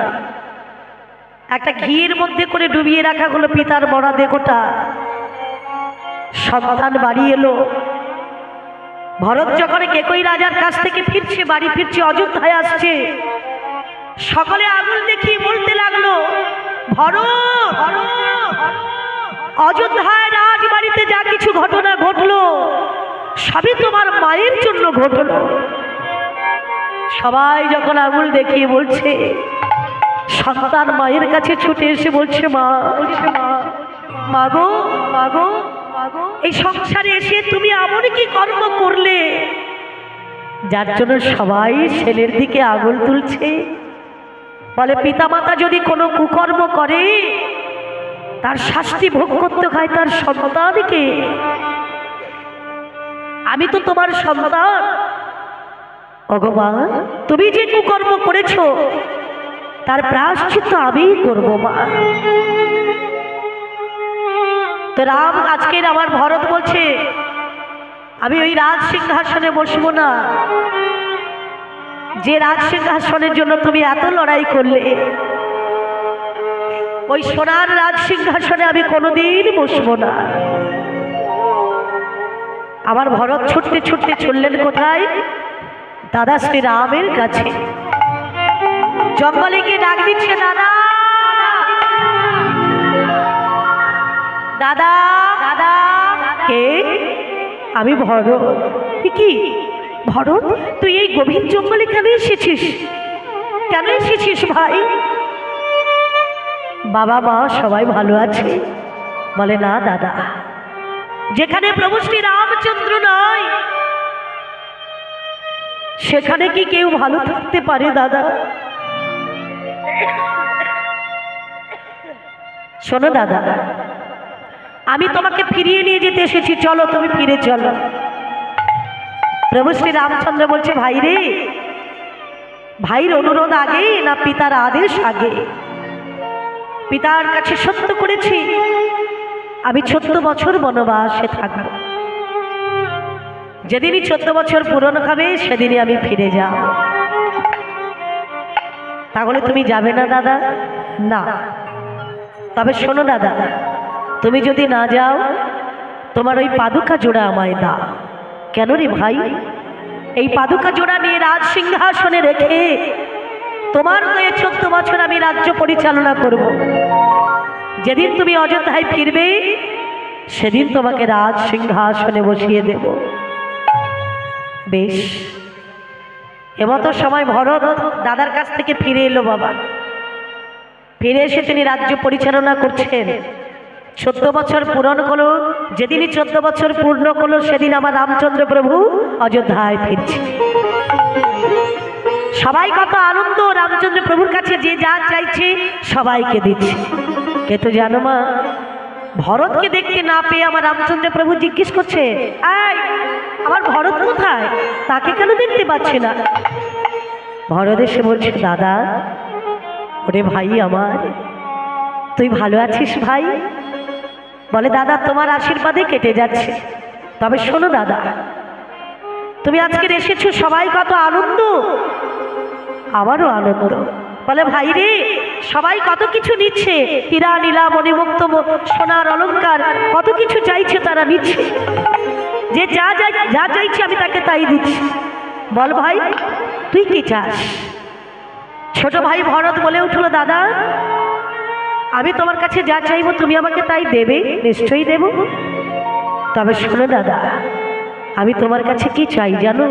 একটা ঘিয়ের মধ্যে করে ডুবিয়ে রাখা হলো পিতার মরা দেহটা। সন্তান বাড়ি এলো। ভরত যখন কেকই রাজার কাছ থেকে ফিরছে, বাড়ি ফিরছে, অযোধ্যায় আসছে, সকলে আগুন দেখিয়ে বলতে লাগলো, ভরত, অযোধ্যায় রাজবাড়িতে যা কিছু ঘটনা ঘটলো সবই তোমার মায়ের জন্য ঘটলো। সবাই যখন আঙুল দেখিয়ে বলছে, সন্তান মায়ের কাছে ছুটে এসে বলছে, মা, মাগো, মাগো, এই সংসারে এসে তুমি এমন কি কর্ম করলে যার জন্য সবাই ছেলের দিকে আঙুল তুলছে? বলে, পিতামাতা যদি কোনো কুকর্ম করে তার শাস্তি ভোগ করতে হয় তার সন্তানকে। আমি তো তোমার সন্তান, ভগবান তুমি যে কুকর্ম করেছো তার প্রায়শ্চিত্ত আমিই করবো মা। তো রাম আজকের আমার ভরত বলছে, আমি ওই রাজ সিংহাসনে বসবো না, যে রাজ সিংহাসনের জন্য তুমি এত লড়াই করলে ওই সোনার রাজ সিংহাসনে আমি কোনোদিন বসবো না। আমার ভরত ছুটতে ছুটতে চললেন কোথায়? দাদা শ্রী রামের কাছে। জঙ্গলে গিয়ে ডাক দিচ্ছে, দাদা, দাদা, দাদা। কে? আমি ভরত। কি ভরত, তুই এই গভীর জঙ্গলে কেন এসেছিস? কেন এসেছিস ভাই? বাবা মা সবাই ভালো আছে? বলে, না দাদা, যেখানে প্রভু শ্রী রামচন্দ্র নয় সেখানে কি কেউ ভালো থাকতে পারে দাদা? শোনো দাদা, আমি তোমাকে ফিরিয়ে নিয়ে যেতে এসেছি, চলো তুমি ফিরে চলো। প্রভু শ্রী রামচন্দ্র বলছে, ভাই রে, ভাইয়ের অনুরোধ আগে না পিতার আদেশ আগে? পিতার কাছে সত্য করেছি আমি 14 বছর বনবাসে থাকব। যেদিনই 14 বছর পূরণ হবে সেদিনই আমি ফিরে যাব। তাহলে তুমি যাবে না দাদা? না। তবে শোনো দাদা, তুমি যদি না যাও তোমার ওই পাদুকা জোড়া আমায় দাও। কেন রে ভাই? এই পাদুকা জোড়া নিয়ে রাজ সিংহাসনে রেখে তোমার হয়ে 14 বছর আমি রাজ্য পরিচালনা করব। যেদিন তুমি অযোধ্যায় ফিরবে সেদিন তোমাকে রাজ সিংহাসনে বসিয়ে দেব। বেশ। এমতো সময় ভরত দাদার কাছ থেকে ফিরে এলো বাবা। ফিরে এসে তিনি রাজ্য পরিচালনা করছেন। 14 বছর পূরণ হলো। যেদিনই 14 বছর পূর্ণ হলো সেদিন আমার রামচন্দ্র প্রভু অযোধ্যায় ফিরছে। সবাই কত আনন্দ, রামচন্দ্র প্রভুর কাছে যে যা চাইছে সবাইকে দিচ্ছে। কিন্তু জানো মা, ভরতকে দেখতে না পেয়ে আমার রামচন্দ্র প্রভু জিজ্ঞেস করছে, এই আমার ভরত কোথায়? তাকে কেন দেখতে পাচ্ছি না? ভরত এসে বলছে, দাদা, ওরে ভাই আমার, তুই ভালো আছিস ভাই? বলে দাদা তোমার আশীর্বাদে কেটে যাচ্ছে। তবে শোনো দাদা, তুমি আজকে এসেছো, সবাই কত আনন্দ, আমারও আনন্দ। বলে ভাই রে, সবাই কত কিছু নিচ্ছে, হীরা নীলা মণিমুক্ত সোনার অলংকার কত কিছু চাইছে, তারা নিচ্ছে, যে যা যা যা চাইছে আমি তাকে তাই দিচ্ছি। বল ভাই তুই কি চাস? ছোট ভাই ভরত বলে উঠল, দাদা আমি তোমার কাছে যা চাইবো তুমি আমাকে তাই দেবে? নিশ্চয়ই দেব। তবে শোনো দাদা, আমি তোমার কাছে কি চাই জানো?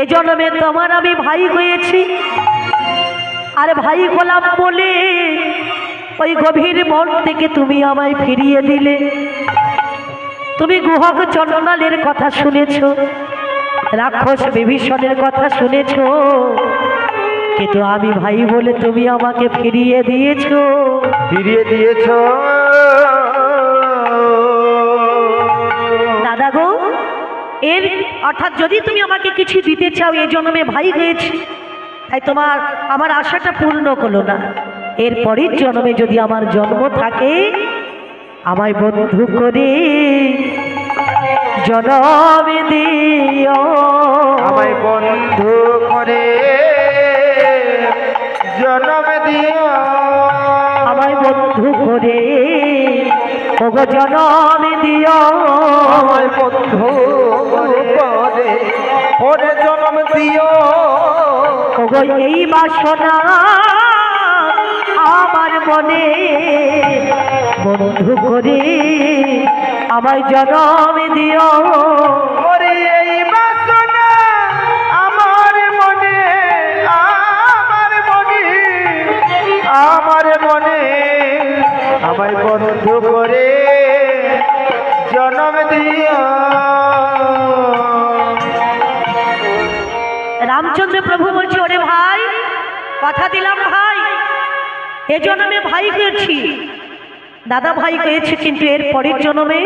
এ জন্মে তোমার আমি ভাই হয়েছি, আর ভাই গোলাম বলে ওই গভীর বন থেকে তুমি আমায় ফিরিয়ে দিলে। তুমি গুহক চণ্ডালের কথা শুনেছ, রাক্ষস বিভীষণের কথা শুনেছ, কিন্তু আমি ভাই বলে তুমি আমাকে ফিরিয়ে দিয়েছ। দাদা গো, এর অর্থাৎ যদি তুমি আমাকে কিছু দিতে চাও, এই জন্মে ভাই হয়েছি তাই তোমার আমার আশাটা পূর্ণ করলো না। এর পরের জন্মে যদি আমার জন্ম থাকে, আমায় বন্ধু করে জনম দিও, আমায় বন্ধু করে জনম দিও, আমায় বন্ধু করে ওগো জনম দিও, আমায় বন্ধু করে ওরে জনম দিও। ওগো এই বাসনা আমার মনে, বন্ধু করে আমায় জনম দিও। ওরে এই বাসনা আমার মনে, আমার মনে আমায় বন্ধু করে জনম দিও। রামচন্দ্র প্রভু বলছে, ওরে ভাই কথা দিলাম ভাই, এ জন্মে ভাই হয়েছি, দাদা ভাই হয়েছে, কিন্তু এর পরের জন্মে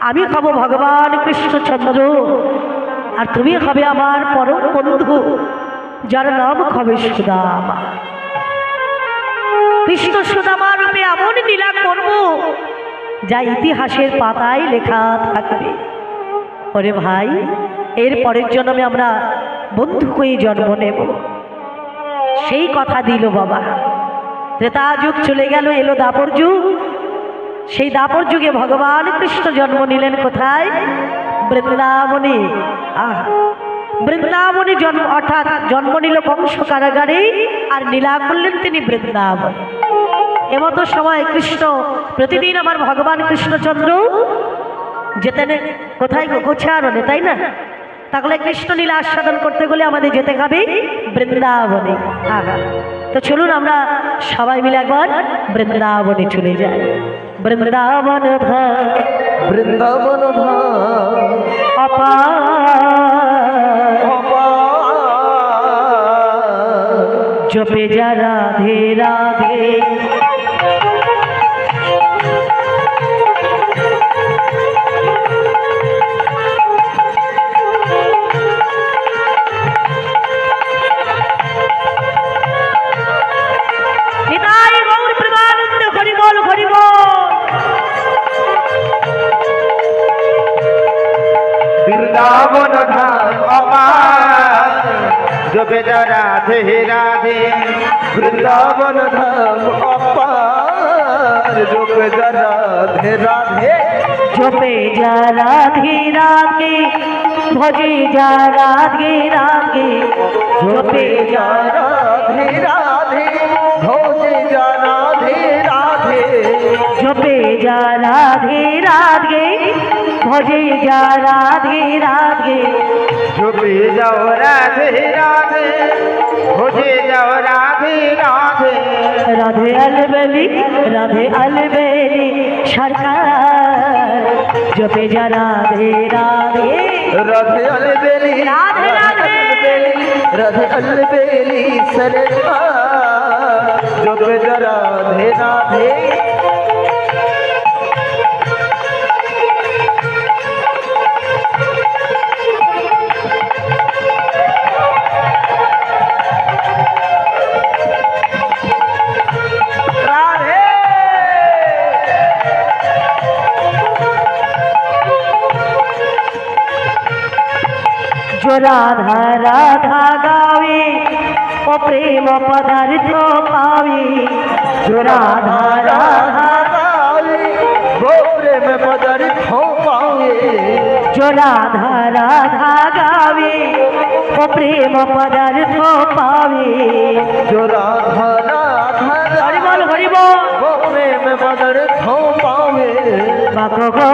আমি হব ভগবান কৃষ্ণচন্দ্র, আর তুমি হবে আমার পরম বন্ধু, যার নাম হবে সুদামা। কৃষ্ণ সুদামা রূপে এমন লীলা করব যা ইতিহাসের পাতায় লেখা থাকবে। ওরে ভাই, এর পরের জন্মে আমরা বন্ধু হয়ে জন্ম নেব, সেই কথা দিল বাবা। ত্রেতা যুগ চলে গেল, এলো দাপর যুগ। সেই দাপর যুগে ভগবান কৃষ্ণ জন্ম নিলেন কোথায়? বৃন্দাবনে। বৃন্দাবনে জন্ম, অর্থাৎ জন্ম নিল কংস কারাগারে, আর লীলা করলেন তিনি বৃন্দাবন। এমতো সময় কৃষ্ণ প্রতিদিন আমার ভগবান কৃষ্ণচন্দ্র যেতেন কোথায়? গোছারণে, তাই না? তাহলে কৃষ্ণ লীলা আস্বাদন করতে গেলে আমাদের যেতে হবে বৃন্দাবনে। তো চলুন আমরা সবাই মিলে একবার বৃন্দাবনে চলে যাই। বৃন্দাবন ধাম, বৃন্দাবন ধাম জপে যা রাধে রাধে, বৃন্দাবন ধাম অপার জপে যা রাধে রাধে, বৃন্দাবন ধাম অপার জপে যা রাধে রাধে, জপে যা রাধে রাধে, ভজে যা রাধে রাধে, জপে যা রাধে রাধে, ভোজে যা রাধে রাধে, জপে যা রাধে রাধে, ভজে যা রাধে রাধে, জপে যাও রাধে রাধে, ভোজে যাও রাধে রাধে, রাধে अलबेली, राधे अलबेली सरकार, जपे जा राधे राधे, राधे अलबेली, राधे राधे, राधे अलबेली सरकार, जपे जा राधे राधे। राधे রাধা রাধা গাবে ও প্রেম পদার্থ পাবে রাধা রাধা গাবে ও প্রেম পদার্থ পাবে রাধা রাধা গাবে ও প্রেম পদার্থ পাবে রাধা রাধা হরি বল হরি বল ও প্রেম পদার্থ পাবে বাক গো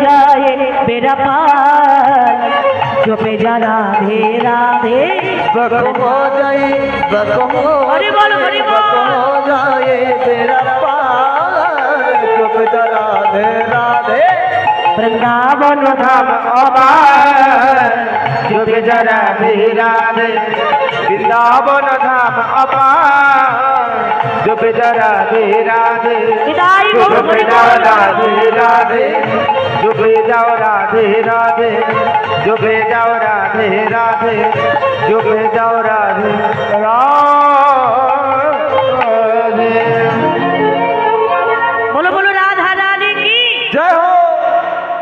যায় বেড়া পার জপে যা রাধে রাধে বকো যায় হরি বল হরি বল যায় তেরা পার চুপ রাধে রাধে বৃন্দাবন ধাম অপার চুপ রাধে রাধে বৃন্দাবন ধাম অপার চুপ রাধে রাধে বিদায় গো চুপ হরি যাও বল রাধে রাধে চুপ যাও রাধে রাধে চুপ যাও রাধে রাধে চুপ যাও রাধে রাধে বলো বলো রাধা রানী কি জয় হো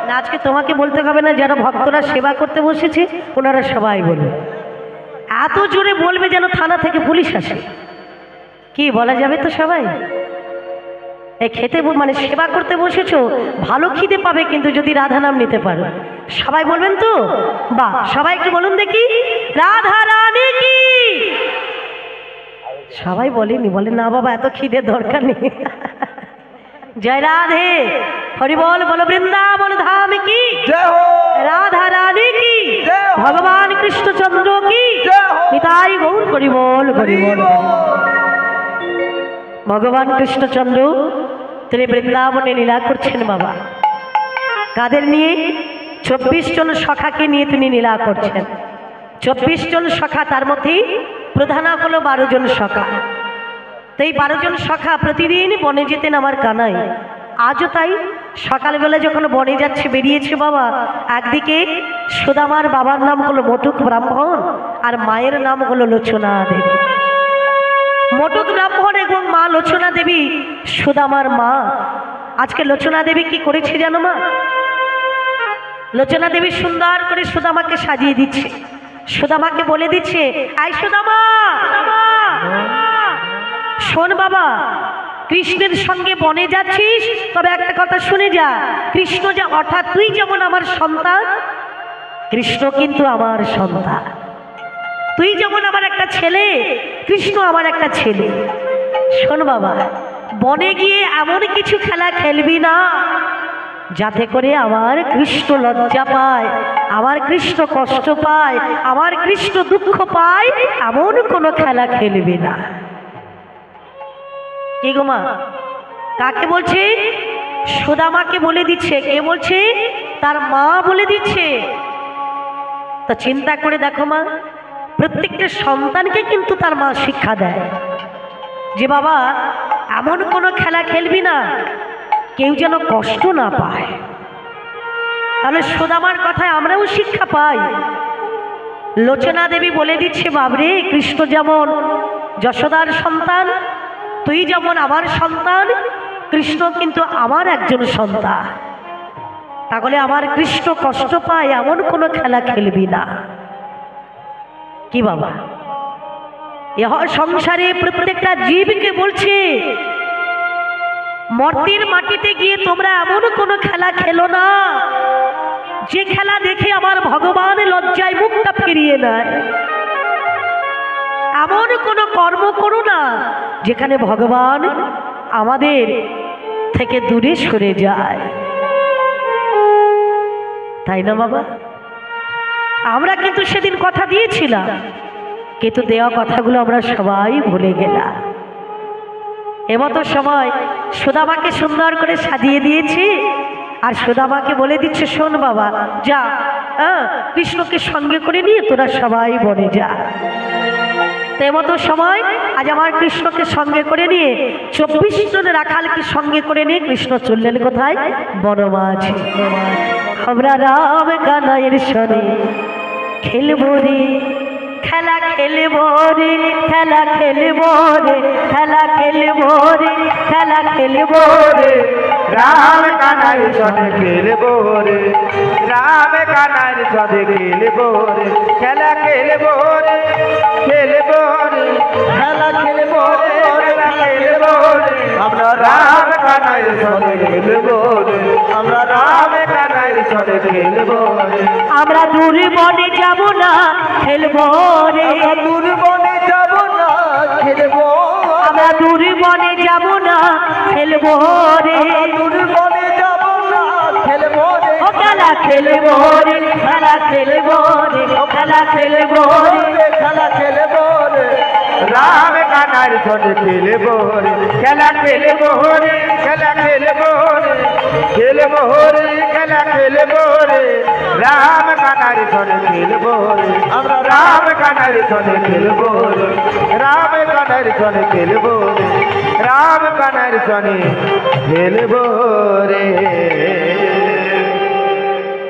না, আজকে তোমাকে বলতে হবে না, যারা ভক্তরা সেবা করতে বসেছে ওনারা সবাই বলবে, এত জোরে বলবে যেন থানা থেকে পুলিশ আসে। কি বলা যাবে তো সবাই? এই খেতে মানে সেবা করতে বসেছো, ভালো খিদে পাবে কিন্তু যদি রাধা নাম নিতে পারো। সবাই বলবেন তো? বাহ, সবাই একটু বলুন দেখি রাধা রানী কি। সবাই বলেনি, বলে না বাবা এত খিদে দরকার নেই। জয় রাধে হরি বল, বলো বৃন্দাবন ধাম কি, জয় হো রাধা রানী কি, জয় হো। ভগবান কৃষ্ণচন্দ্র কি, জয় হো। নিতাই গৌর হরি বল হরি বল। ভগবান কৃষ্ণচন্দ্র তিনি বৃন্দাবনে লীলা করছেন বাবা। কাদের নিয়ে? 24 জন সখাকে নিয়ে তিনি লীলা করছেন। 24 জন সখা, তার মধ্যেই প্রধান হলো 12 জন সখা। তো এই 12 জন সখা প্রতিদিন বনে যেতেন আমার কানাই। আজও তাই, সকালবেলা যখন বনে যাচ্ছে, বেরিয়েছে বাবা, একদিকে সুদামার বাবার নাম হলো মটুক ব্রাহ্মণ আর মায়ের নাম হলো লোচনা দেবী। মটুক ব্রাহ্মণ এবং মা লোচনা দেবী সুদামার মা। আজকে লোচনা দেবী কি করেছে জানো মা? লোচনা দেবী সুন্দর করে সুদামাকে সাজিয়ে দিচ্ছে। সুদামাকে বলে দিচ্ছে, আই সুদামা, শোন বাবা, কৃষ্ণের সঙ্গে বনে যাচ্ছিস, তবে একটা কথা শুনে যা, কৃষ্ণ যা, অর্থাৎ তুই যেমন আমার সন্তান, কৃষ্ণ কিন্তু আমার সন্তান। তুই যেমন আমার একটা ছেলে, কৃষ্ণ আমার একটা ছেলে। শোন বাবা, বনে গিয়ে এমন কিছু খেলা খেলবি না যাতে করে আমার কৃষ্ণ লজ্জা পায়, আমার কৃষ্ণ কষ্ট পায়, আমার কৃষ্ণ দুঃখ পায়, এমন কোনো খেলা খেলবি না। কি গো মা, কাকে বলছে? সুদামাকে বলে দিচ্ছে। কে বলছে? তার মা বলে দিচ্ছে। তো চিন্তা করে দেখো মা, প্রত্যেকটা সন্তানকে কিন্তু তার মা শিক্ষা দেয় যে বাবা এমন কোনো খেলা খেলবি না কেউ যেন কষ্ট না পায়। তাহলে সুদামার কথায় আমরাও শিক্ষা পাই। লোচনা দেবী বলে দিচ্ছে, বাবরে, কৃষ্ণ যেমন যশোদার সন্তান, তুই যেমন আমার সন্তান, কৃষ্ণ কিন্তু আমার একজন সন্তান। তাহলে আমার কৃষ্ণ কষ্ট পায় এমন কোনো খেলা খেলবি না। কি বাবা, এ সংসারে প্রত্যেকটা জীবকে বলছে, মর্তির মাটিতে গিয়ে তোমরা এমন কোনো খেলা খেলো না যে খেলা দেখে আমার ভগবান লজ্জায় মুখটা ফিরিয়ে নেয়। এমন কোনো কর্ম করো না যেখানে ভগবান আমাদের থেকে দূরে সরে যায়। তাই না বাবা? আমরা কিন্তু সেদিন কথা দিয়েছিলাম, কিন্তু দেওয়া কথাগুলো আমরা সবাই ভুলে গেলাম। এমতো সময় সুদামাকে সুন্দর করে সাজিয়ে দিয়েছি, আর সুদামাকে বলে দিচ্ছে, শোন বাবা, যা, কৃষ্ণকে সঙ্গে করে নিয়ে তোরা সবাই বনে যা। তেমতো সময় আজ আমার কৃষ্ণকে সঙ্গে করে নিয়ে 24 জন রাখালকে সঙ্গে করে নিয়ে কৃষ্ণ চললেন কোথায়? বনমাঝে। আমরা রাম কানাইয়ের সনে খেলবো রে খেলা, খেলবো রে খেলা, খেলবো রে খেলা, খেলবো রে খেলা, খেলবো রে রাম কানাই সনে খেলবো রে রাম কানার সাথে খেলবো রে খেলা খেলবো রে খেলবো রে খেলা খেলবো রে খেলবো রে আমরা রাম কানার সাথে খেলবো রে আমরা রাম কানার সাথে খেলবো রে আমরা দূর বনে যাব না খেলবো রে দূর বনে যাব না খেলবো আমরা দূর বনে যাব না খেলবো রে দূর বনে যাব না খেলবো রে ও খেলা খেলবো রে খেলা খেলবো রে ও খেলা খেলবো রে খেলা খেলবো রে রাম কানার সাথে খেলবো রে খেলা খেলবো রে খেলা খেলবো রে খেলবো রে খেলা খেলবো রে রাম কানার সাথে খেলবো রে আমরা রাম কানার সাথে খেলবো রে রাম কানার সাথে খেলবো রে রাম কানার সাথে খেলবো রে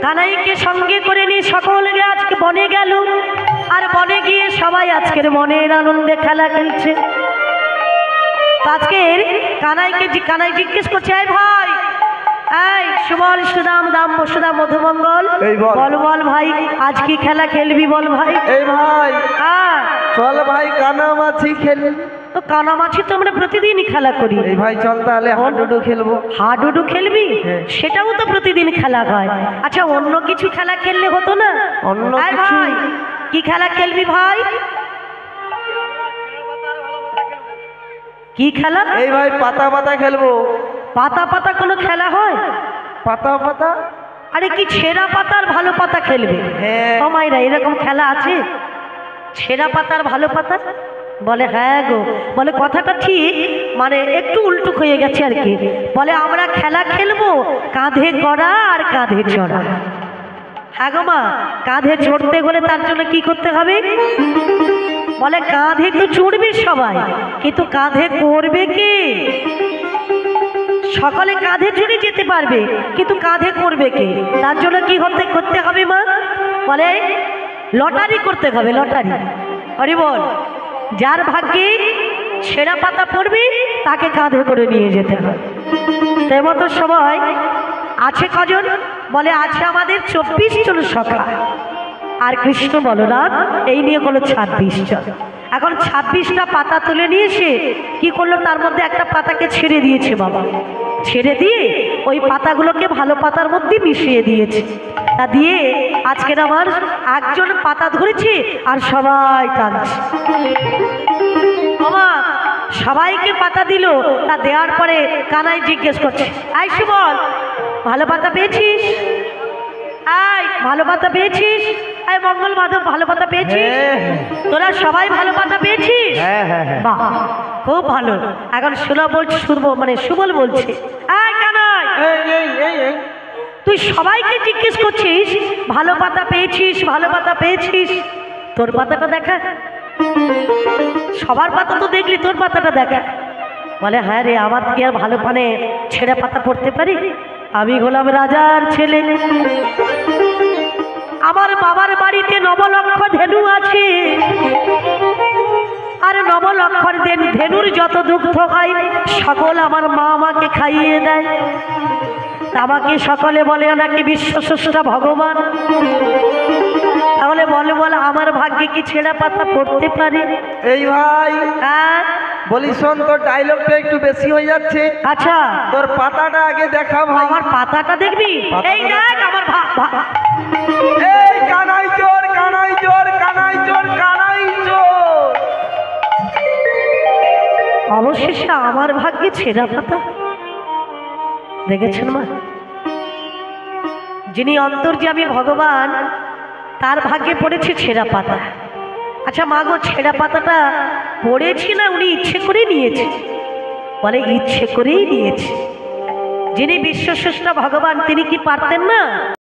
কানাইকে সঙ্গে করে নিয়ে সকলে আজকে বনে গেল আর বনে গিয়ে সবাই আজকের মনের আনন্দে খেলা খেলছে। আজকের কানাই জিজ্ঞেস করছে, এই ভাই এই সুবল সুদাম দাম সুদাম মধুমঙ্গল এই বল। বল বল ভাই আজ কি খেলা খেলবি বল ভাই। এই ভাই হ্যাঁ চল ভাই কানামাছি খেলি। তো কানামাছি তো আমরা প্রতিদিনই খেলা করি। এই ভাই চল তাহলে হাডুডু খেলবো। হাডুডু খেলবি? হ্যাঁ। সেটাও তো প্রতিদিন খেলা হয়। আচ্ছা অন্য কিছু খেলা খেললে হতো না? অন্য এই কিছু? ভাই কি খেলা খেলবি ভাই? কি খেলা? এই ভাই পাতা পাতা খেলবো। পাতা পাতা কোনো খেলা হয়? পাতা পাতা? আরে কি ছেঁড়া পাতার ভালো পাতা খেলবে? হ্যাঁ। ও মাইরা এরকম খেলা আছে? ছেঁড়া পাতার ভালো পাতা? বলে হ্যাঁ গো। বলে কথাটা ঠিক, মানে একটু উল্টো হয়ে গেছে আর কি। বলে আমরা খেলা খেলবো কাঁধে করা আর কাঁধে চড়া। হ্যাঁ গো মা, কাঁধে চড়তে গেলে তার জন্য কি করতে হবে? বলে কাঁধে তো চড়বে সবাই, কিন্তু কাঁধে করবে কে? সকলে কাঁধে চড়ে যেতে পারবে, কিন্তু কাঁধে করবে কে? তার জন্য কি করতে হবে মা? বলে লটারি করতে হবে, লটারি। আরে বল, যার ভাগ্যে ছেঁড়া পাতা পড়বে তাকে কাঁধে করে নিয়ে যেতে হবে। তাই মতো সময় আছে কজন? বলে আছে আমাদের 24 জন সখা আর কৃষ্ণ বলরাম এই নিয়ে হলো 26 জন। এখন 26টা পাতা তুলে নিয়ে এসে কি করলো, তার মধ্যে একটা পাতাকে ছেড়ে দিয়েছে বাবা। ছেড়ে দিয়ে ওই পাতাগুলোকে ভালো পাতার মধ্যে মিশিয়ে দিয়েছে। তা দিয়ে আজকের আমার একজন পাতা ধরেছে আর সবাই টানছে। বাবা সবাইকে পাতা দিল, তা দেওয়ার পরে কানাই জিজ্ঞেস করছে, আই সুবল ভালো পাতা পেয়েছিস? আই ভালো পাতা পেয়েছিস? আই মঙ্গল মাধব ভালো পাতা পেয়েছিস? তোরা সবাই ভালো পাতা পেয়েছিস? হ্যাঁ হ্যাঁ হ্যাঁ। বাহ খুব ভালো। এখন সুবল বলছে, আয় কানাই তুই সবাইকে জিজ্ঞেস করছিস ভালো পাতা পেয়েছিস, ভালো পাতা পেয়েছিস, তোর পাতাটা দেখা। সবার পাতা তো দেখলি, তোর পাতাটা দেখা। বলে হ্যাঁ রে, আমার কি আর ভালো পানে ছেঁড়া পাতা পড়তে পারি? আমি হলাম রাজার ছেলে, আমার বাবার বাড়িতে 9 লক্ষ ধেনু আছে, আর 9 লক্ষ ধেনুর যত দুগ্ধ হয় সকল আমার মা আমাকে খাইয়ে দেয়। আমাকে সকলে বলে নাকি বিশ্বস্রষ্টা ভগবান। তাহলে বলে আমার ভাগ্যে কি ছেঁড়া পাতা পড়তে পারে? এই ভাই হ্যাঁ বলি শোন, তোর ডায়লগটা একটু বেশি হয়ে যাচ্ছে। আচ্ছা তোর পাতাটা আগে দেখা ভাই। আমার পাতাটা দেখবি? এই দেখ আমার এই কানাই চোর কানাই চোর কানাই চোর কানাই চোর। অবশেষে আমার ভাগ্যে ছেঁড়া পাতা। দেখেছেন মা, যিনি অন্তর্যামী ভগবান তার ভাগ্যে পড়েছে ছেঁড়া পাতা। আচ্ছা মা গো, ছেঁড়া পাতাটা পড়েছি না উনি ইচ্ছে করেই নিয়েছে? বলে ইচ্ছে করেই নিয়েছে। যিনি বিশ্বস্রষ্টা ভগবান তিনি কি পারতেন না?